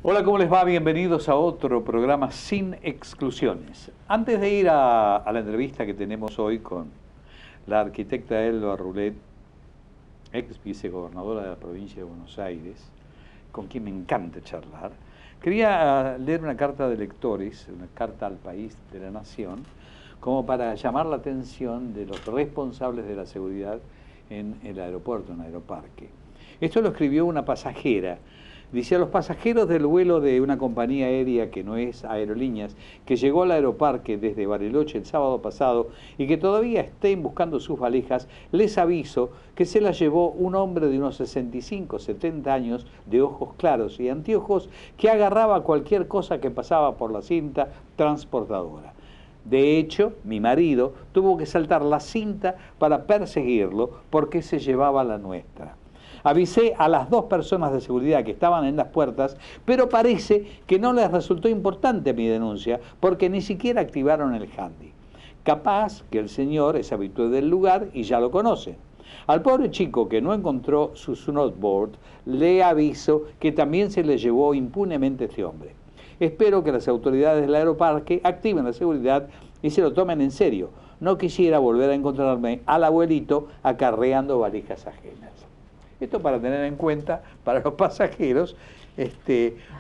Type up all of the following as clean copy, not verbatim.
Hola, ¿cómo les va? Bienvenidos a otro programa sin exclusiones. Antes de ir a la entrevista que tenemos hoy con la arquitecta Elba Rulet, ex vicegobernadora de la provincia de Buenos Aires, con quien me encanta charlar, quería leer una carta de lectores, una carta al país de la Nación, como para llamar la atención de los responsables de la seguridad en el aeropuerto, en Aeroparque. Esto lo escribió una pasajera. Dice: a los pasajeros del vuelo de una compañía aérea que no es Aerolíneas, que llegó al Aeroparque desde Bariloche el sábado pasado y que todavía estén buscando sus valijas, les aviso que se las llevó un hombre de unos 65, 70 años, de ojos claros y anteojos, que agarraba cualquier cosa que pasaba por la cinta transportadora. De hecho, mi marido tuvo que saltar la cinta para perseguirlo porque se llevaba la nuestra. Avisé a las dos personas de seguridad que estaban en las puertas, pero parece que no les resultó importante mi denuncia porque ni siquiera activaron el handy. Capaz que el señor es habitué del lugar y ya lo conoce. Al pobre chico que no encontró su snowboard, le aviso que también se le llevó impunemente este hombre. Espero que las autoridades del Aeroparque activen la seguridad y se lo tomen en serio. No quisiera volver a encontrarme al abuelito acarreando valijas ajenas. Esto para tener en cuenta para los pasajeros,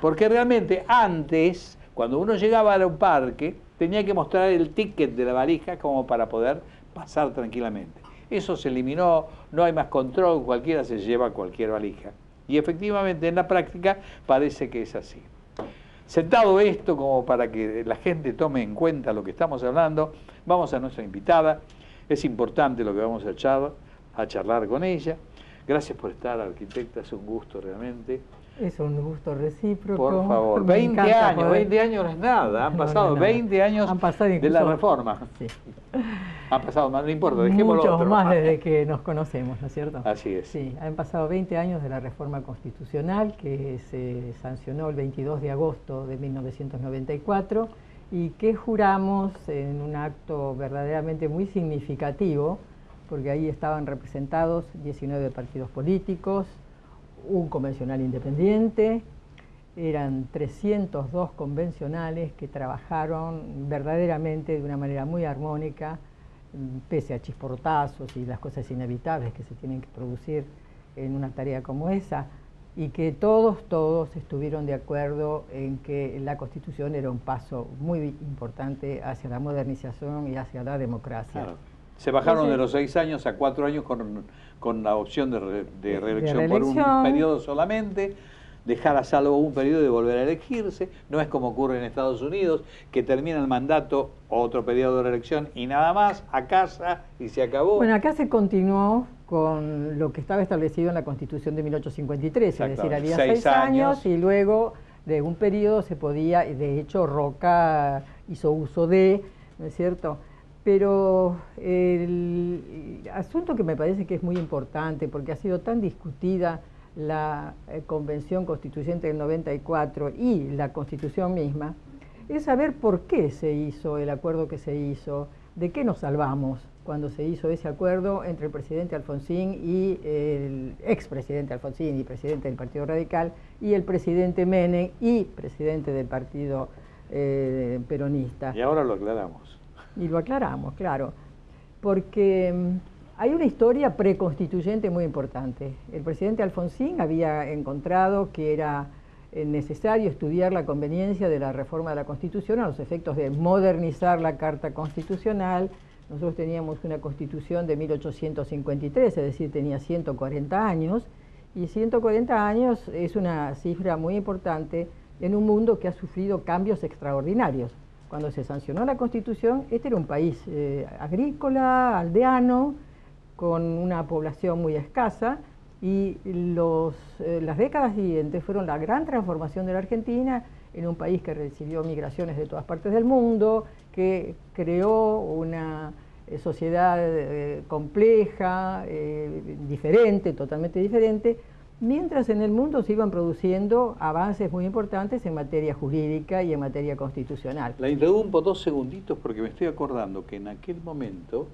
porque realmente antes, cuando uno llegaba a un parque, tenía que mostrar el ticket de la valija como para poder pasar tranquilamente. Eso se eliminó, no hay más control, cualquiera se lleva cualquier valija. Y efectivamente en la práctica parece que es así. Sentado esto como para que la gente tome en cuenta lo que estamos hablando, vamos a nuestra invitada. Es importante lo que vamos a charlar con ella. Gracias por estar, arquitecta, es un gusto realmente. Es un gusto recíproco. Por favor, 20 años no es nada, han pasado 20 años de la reforma. Sí. Han pasado más, no importa, dejémoslo. Muchos más desde que nos conocemos, ¿no es cierto? Así es. Sí, han pasado 20 años de la reforma constitucional que se sancionó el 22 de agosto de 1994 y que juramos en un acto verdaderamente muy significativo, porque ahí estaban representados 19 partidos políticos, un convencional independiente, eran 302 convencionales que trabajaron verdaderamente de una manera muy armónica, pese a chisporrotazos y las cosas inevitables que se tienen que producir en una tarea como esa, y que todos estuvieron de acuerdo en que la Constitución era un paso muy importante hacia la modernización y hacia la democracia. Claro. Se bajaron de los 6 años a 4 años con la opción de reelección por un periodo solamente, dejar a salvo un periodo de volver a elegirse. No es como ocurre en Estados Unidos, que termina el mandato, otro periodo de reelección y nada más, a casa y se acabó. Bueno, acá se continuó con lo que estaba establecido en la Constitución de 1853, es decir, había 6 años y luego de un periodo se podía, de hecho Roca hizo uso de, ¿no es cierto?, pero el asunto que me parece que es muy importante, porque ha sido tan discutida la Convención Constituyente del 94 y la Constitución misma, es saber por qué se hizo el acuerdo que se hizo, de qué nos salvamos cuando se hizo ese acuerdo entre el presidente Alfonsín y el expresidente Alfonsín y presidente del Partido Radical y el presidente Menem y presidente del Partido Peronista. Y ahora lo aclaramos. Y lo aclaramos, claro, porque hay una historia preconstituyente muy importante. El presidente Alfonsín había encontrado que era necesario estudiar la conveniencia de la reforma de la Constitución a los efectos de modernizar la Carta Constitucional. Nosotros teníamos una Constitución de 1853, es decir, tenía 140 años, y 140 años es una cifra muy importante en un mundo que ha sufrido cambios extraordinarios. Cuando se sancionó la Constitución, este era un país agrícola, aldeano, con una población muy escasa, y las décadas siguientes fueron la gran transformación de la Argentina en un país que recibió migraciones de todas partes del mundo, que creó una sociedad compleja, diferente, totalmente diferente, mientras en el mundo se iban produciendo avances muy importantes en materia jurídica y en materia constitucional. La interrumpo 2 segunditos porque me estoy acordando que en aquel momento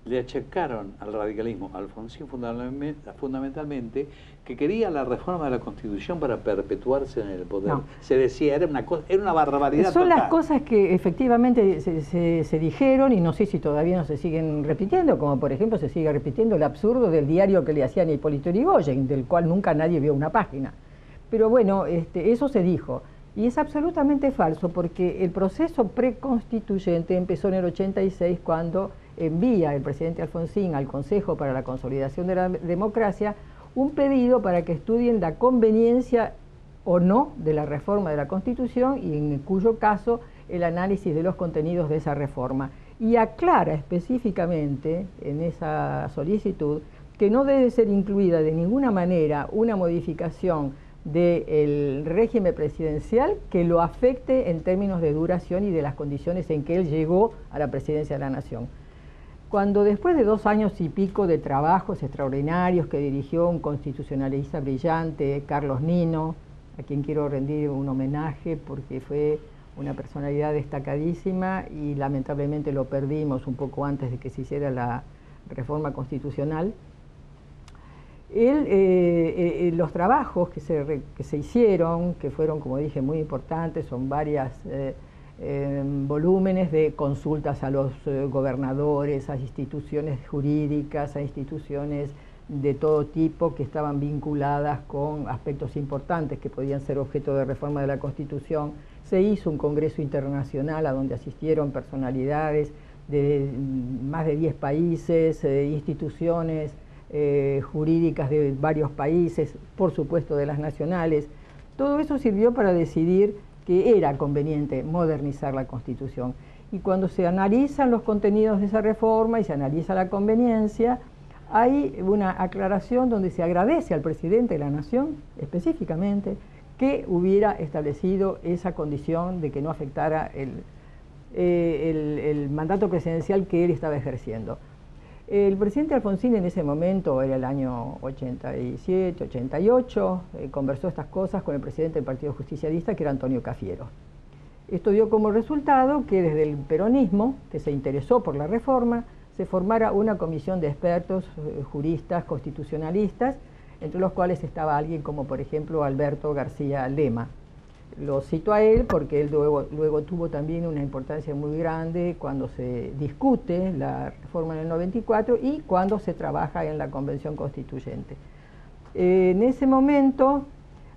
le achacaron al radicalismo, a Alfonsín fundamentalmente, que quería la reforma de la Constitución para perpetuarse en el poder. No. Se decía, era una barbaridad Son total. las cosas que efectivamente se dijeron y no sé si todavía no se siguen repitiendo, como por ejemplo se sigue repitiendo el absurdo del diario que le hacían a Hipólito Yrigoyen, del cual nunca nadie vio una página. Pero bueno, eso se dijo. Y es absolutamente falso porque el proceso preconstituyente empezó en el 86 cuando envía el presidente Alfonsín al Consejo para la Consolidación de la Democracia un pedido para que estudien la conveniencia o no de la reforma de la Constitución y en cuyo caso el análisis de los contenidos de esa reforma. Y aclara específicamente en esa solicitud que no debe ser incluida de ninguna manera una modificación del régimen presidencial que lo afecte en términos de duración y de las condiciones en que él llegó a la presidencia de la Nación. Cuando después de 2 años y pico de trabajos extraordinarios que dirigió un constitucionalista brillante, Carlos Nino, a quien quiero rendir un homenaje porque fue una personalidad destacadísima y lamentablemente lo perdimos un poco antes de que se hiciera la reforma constitucional, los trabajos que se hicieron, que fueron, como dije, muy importantes, son varias volúmenes de consultas a los gobernadores, a instituciones jurídicas, a instituciones de todo tipo que estaban vinculadas con aspectos importantes que podían ser objeto de reforma de la Constitución. Se hizo un congreso internacional a donde asistieron personalidades de más de 10 países, instituciones jurídicas de varios países, por supuesto de las nacionales. Todo eso sirvió para decidir que era conveniente modernizar la Constitución. Y cuando se analizan los contenidos de esa reforma y se analiza la conveniencia, hay una aclaración donde se agradece al presidente de la Nación, específicamente, que hubiera establecido esa condición de que no afectara el mandato presidencial que él estaba ejerciendo. El presidente Alfonsín en ese momento, era el año 87, 88, conversó estas cosas con el presidente del Partido Justicialista, que era Antonio Cafiero. Esto dio como resultado que desde el peronismo, que se interesó por la reforma, se formara una comisión de expertos, juristas, constitucionalistas, entre los cuales estaba alguien como, por ejemplo, Alberto García Lema. Lo cito a él porque él luego tuvo también una importancia muy grande cuando se discute la reforma en el 94 y cuando se trabaja en la Convención Constituyente. En ese momento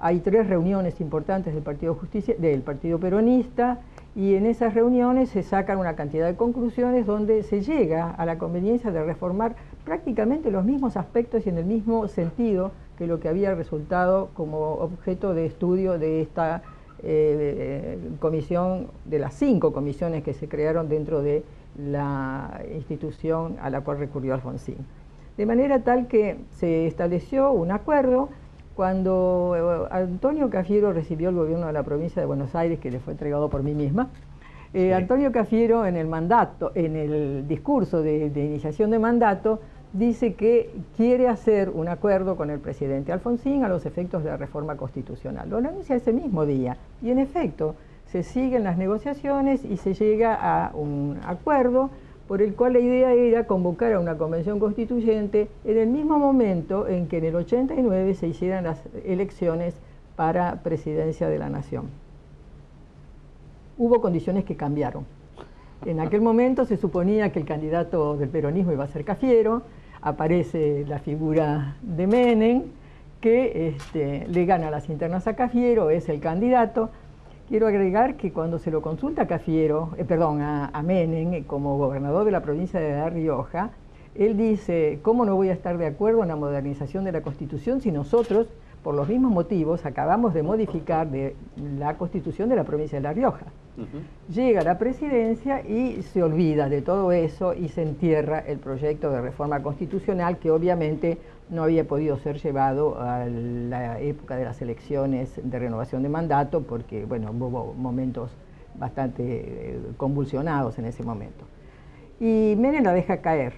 hay 3 reuniones importantes del Partido Peronista y en esas reuniones se sacan una cantidad de conclusiones donde se llega a la conveniencia de reformar prácticamente los mismos aspectos y en el mismo sentido que lo que había resultado como objeto de estudio de esta comisión, de las 5 comisiones que se crearon dentro de la institución a la cual recurrió Alfonsín. De manera tal que se estableció un acuerdo cuando Antonio Cafiero recibió el gobierno de la provincia de Buenos Aires, que le fue entregado por mí misma. Sí. Antonio Cafiero en el discurso de iniciación de mandato, dice que quiere hacer un acuerdo con el presidente Alfonsín a los efectos de la reforma constitucional. Lo anuncia ese mismo día y en efecto se siguen las negociaciones y se llega a un acuerdo por el cual la idea era convocar a una convención constituyente en el mismo momento en que en el 89 se hicieran las elecciones para presidencia de la Nación. Hubo condiciones que cambiaron. En aquel momento se suponía que el candidato del peronismo iba a ser Cafiero, aparece la figura de Menem, que le gana las internas a Cafiero, es el candidato. Quiero agregar que cuando se lo consulta a Menem como gobernador de la provincia de La Rioja, él dice, ¿cómo no voy a estar de acuerdo en la modernización de la Constitución si nosotros, por los mismos motivos, acabamos de modificar la Constitución de la provincia de La Rioja? Llega a la presidencia y se olvida de todo eso y se entierra el proyecto de reforma constitucional que obviamente no había podido ser llevado a la época de las elecciones de renovación de mandato porque, bueno, hubo momentos bastante convulsionados en ese momento. Y Menem la deja caer,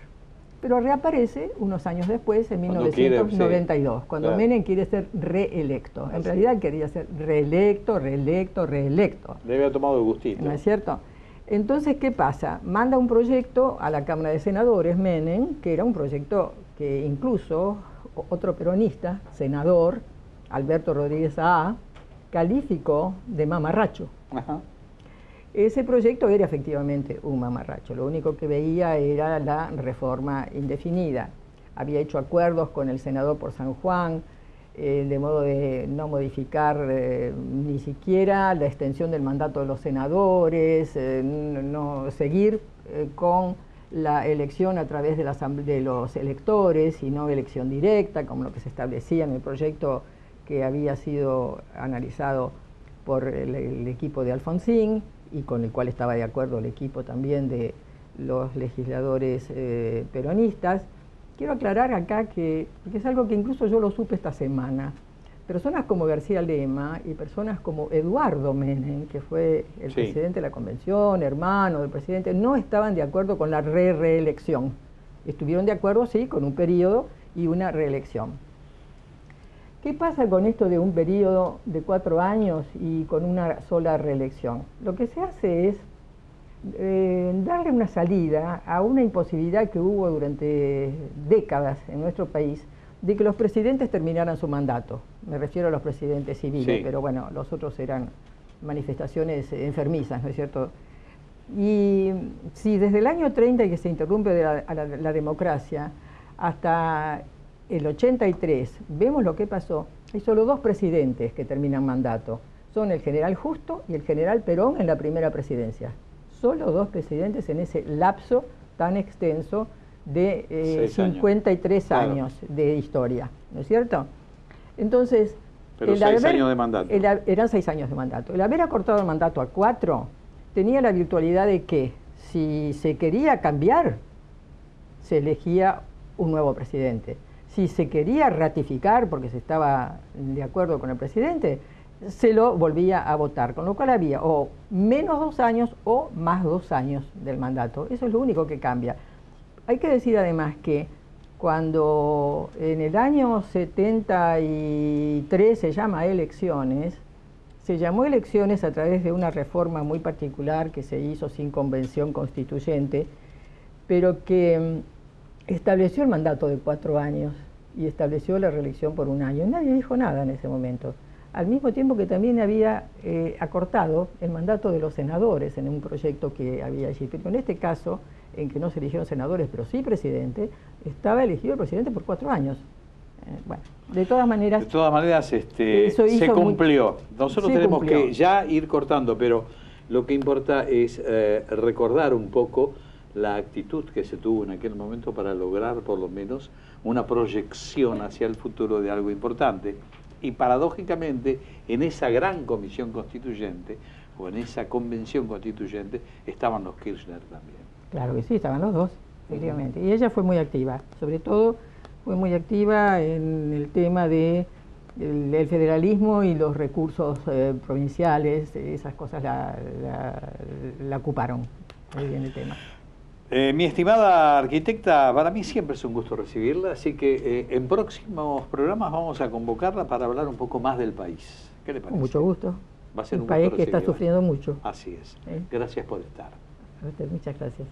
pero reaparece unos años después, en 1992, cuando Menem quiere ser reelecto. En realidad quería ser reelecto. Le había tomado el gustito. ¿No es cierto? Entonces, ¿qué pasa? Manda un proyecto a la Cámara de Senadores, Menem, que era un proyecto que incluso otro peronista, senador, Alberto Rodríguez A., calificó de mamarracho. Ajá. Ese proyecto era efectivamente un mamarracho, lo único que veía era la reforma indefinida. Había hecho acuerdos con el senador por San Juan, de modo de no modificar ni siquiera la extensión del mandato de los senadores, no seguir con la elección a través de los electores y no elección directa, como lo que se establecía en el proyecto que había sido analizado por el equipo de Alfonsín y con el cual estaba de acuerdo el equipo también de los legisladores peronistas. Quiero aclarar acá que es algo que incluso yo lo supe esta semana. Personas como García Lema y personas como Eduardo Menem, que fue el presidente de la convención, hermano del presidente, no estaban de acuerdo con la reelección. Estuvieron de acuerdo, sí, con un periodo y una reelección. ¿Qué pasa con esto de un periodo de 4 años y con una sola reelección? Lo que se hace es darle una salida a una imposibilidad que hubo durante décadas en nuestro país de que los presidentes terminaran su mandato. Me refiero a los presidentes civiles, pero bueno, los otros eran manifestaciones enfermizas, ¿no es cierto? Y si desde el año 30 que se interrumpe la democracia hasta el 83 vemos lo que pasó, hay solo 2 presidentes que terminan mandato. Son el general Justo y el general Perón en la primera presidencia. Solo 2 presidentes en ese lapso tan extenso de 53 años de historia, ¿no es cierto? Entonces, pero 6 años de mandato. Eran 6 años de mandato. El haber acortado el mandato a 4 tenía la virtualidad de que si se quería cambiar, se elegía un nuevo presidente. Si se quería ratificar, porque se estaba de acuerdo con el presidente, se lo volvía a votar, con lo cual había o menos 2 años o más 2 años del mandato. Eso es lo único que cambia. Hay que decir además que cuando en el año 73 se llama elecciones, se llamó elecciones a través de una reforma muy particular que se hizo sin convención constituyente, pero que estableció el mandato de 4 años y estableció la reelección por 1 año. Nadie dijo nada en ese momento. Al mismo tiempo que también había acortado el mandato de los senadores en un proyecto que había allí. Pero en este caso, en que no se eligieron senadores, pero sí presidente, estaba elegido el presidente por 4 años. Bueno, de todas maneras... De todas maneras, se cumplió. Nosotros tenemos que ya ir cortando, pero lo que importa es recordar un poco la actitud que se tuvo en aquel momento para lograr por lo menos una proyección hacia el futuro de algo importante. Y paradójicamente, en esa gran comisión constituyente, o en esa convención constituyente, estaban los Kirchner también. Claro que sí, estaban los 2, efectivamente. Y ella fue muy activa, sobre todo fue muy activa en el tema del federalismo y los recursos provinciales, esas cosas la ocuparon muy bien el tema. Mi estimada arquitecta, para mí siempre es un gusto recibirla, así que en próximos programas vamos a convocarla para hablar un poco más del país. ¿Qué le parece? Con mucho gusto. Va a ser un país que está sufriendo mucho. Así es. Gracias por estar. A usted, muchas gracias.